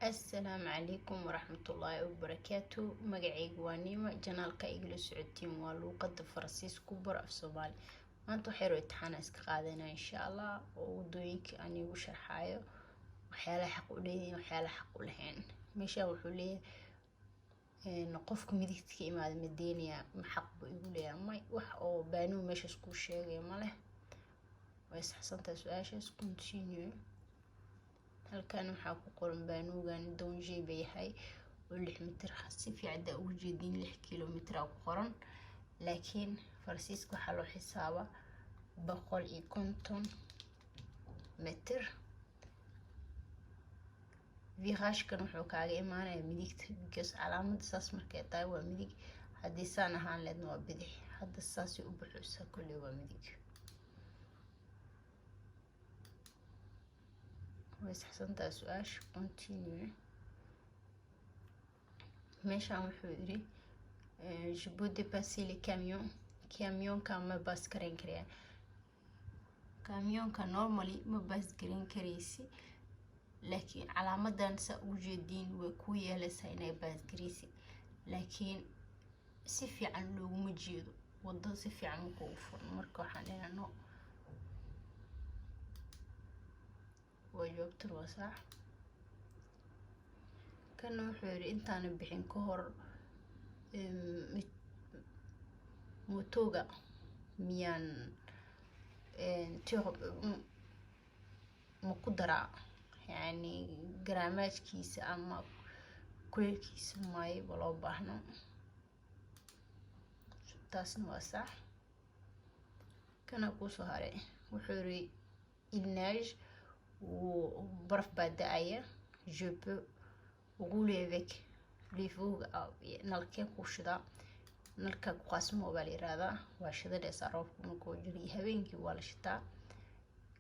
السلام عليكم ورحمة الله وبركاته. مقعيق وانيمة جنالك إيقلو سعودتين والوقد فرسيس كبر في صومالي. maanta waxay roo imtixaan iska qaadanaa insha Allah oo wadooyinka aan igu sharxayo waxyaalaha xaq u leeyahay waxyaalaha xaq u lahayn. Meesha wuxuu leeyahay qofka midigta ka imaada Madiina ma xaq buu igu leeyahay may wax oo baanuu meesha isku sheegay ma leh. way saxsantahay su'aashaas continue. halkan waxaa ku qoran baanuugan doonjay bay yahay oo 6 mitir si fiican ugu jeedin 6 kiiloomitir ku qoran laakiin farsiiska waxa loo xisaaba 150 mitir. virage-kan wuxuu kaaga imaanayaa midigta because calaamada saas markay tahay waa midig haddii saan ahaan leedna waa bidix hadda saas u buuxisa kulli waa midig. way saxsantahay su'aasha continue. meeshaan wuxuu yiri je peux dépasser les camions. camionka ma bas garan karaya camionka normally ma bas garan karaysi laakiin calaamadan sa u jeedin way ku yeelaysaa inay bas garaysi laakiin si fiican looguma jeedo wadada si fiican ma ku furan marka waxaan leenahay no وجوابته وصح. كانوا حوري انتان بحين كهر موتوغا ميان تيغب مقدرة يعني جرامات كيس اما كل كيس ماي ولو باهنا تاسن وصح. كان اقوسو هاري وحوري الناج وبرف بداية je peux rouler avec les feux نلكي كوشدا نلكا قاسمو باليرادا واشدا ديساروف كو جري هبينكي ولا شتا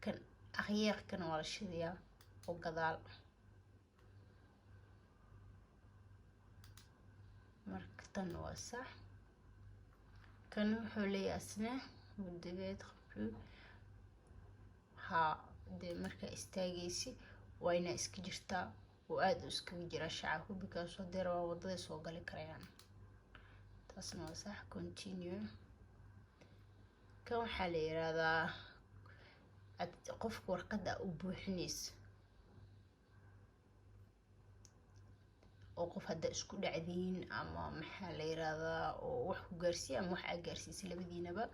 كان اخيار كان ولا شديا او غدال مركتن وصح. كانوا حولي اسنه ودبيت خبلو ها de marka istaagaysi waa ina iska jirtaa oo aad u iska jira shacabku because hadeer waa wadada soo gali karayaan taasna waa sax. continue. kan waxaa la yiraahdaa qofka warqada u buuxinaysa oo qof hada isku dhacdiin ama maxaa la yiraahdaa oo wax ku gaarsiin ama wax aad gaarsiisay labadiinaba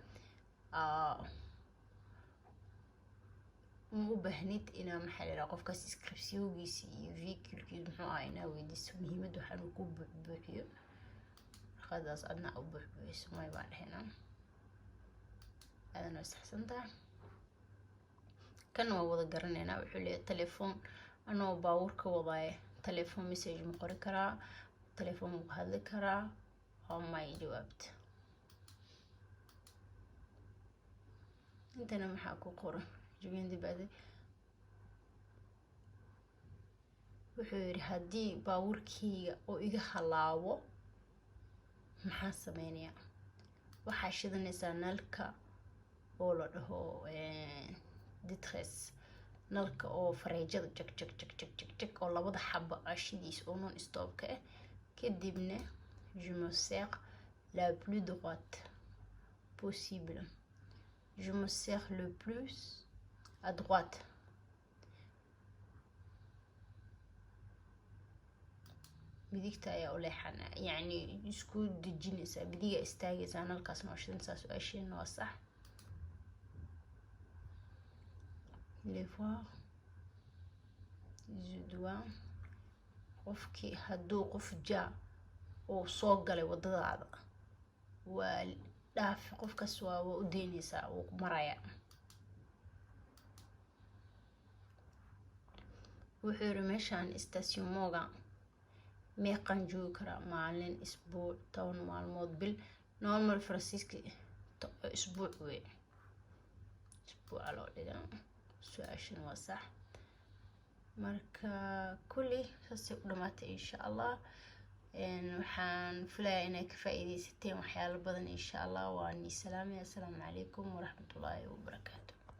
وبهنيت إنا محل قفك سكريبسيو جيسي فيكل كي محوا إنا ويدس مهمة وحنا كوب بحيو خلاص أنا أو بحبس ما يبان هنا هذا نفس حسن ده. كانوا وضع قرني أنا بحولي التليفون أنا باورك وضعي تليفون مسج مقرأ كرا تليفون مهذب كرا أو ما يجاوبت أنت أنا محاكو قرن جبين دي بعد وحوري هدي باوركي او إيغا حلاوو محا سمينيا waxaa shidanaysaa nalka oo la dhaho ditres nalka oo fareejada jag jag jag jag jag jag oo labada xabo ashidiis oo non stop ka ah kadibna je me sers la plus droite possible. je me sers le plus à droite. بديك يا ولحنا يعني اسكو دجينيسا بديك استاجيسا انا الكاس ماشين ساس اشين نو صح. les voir je dois qofki haduu qof jaa oo soo galay wadadaada waa dhaaf qofkaas waa u deynaysa oo maraya. wuxuu yiri meeshaan station mooga meeqan joogi karaa maalin isbuuc 10 maalmood bil normal farsiiski isbuuc way isbuuc loo dhigaa su'aashan waa sax. marka kulli saasi u dhamaatay insha Allah waxaan filayaa inay ka faa'iideysateen waxyaalo badan insha Allah. waa ni salaamay. assalaamu calaykum waraxmatullaahi wabarakaatuh.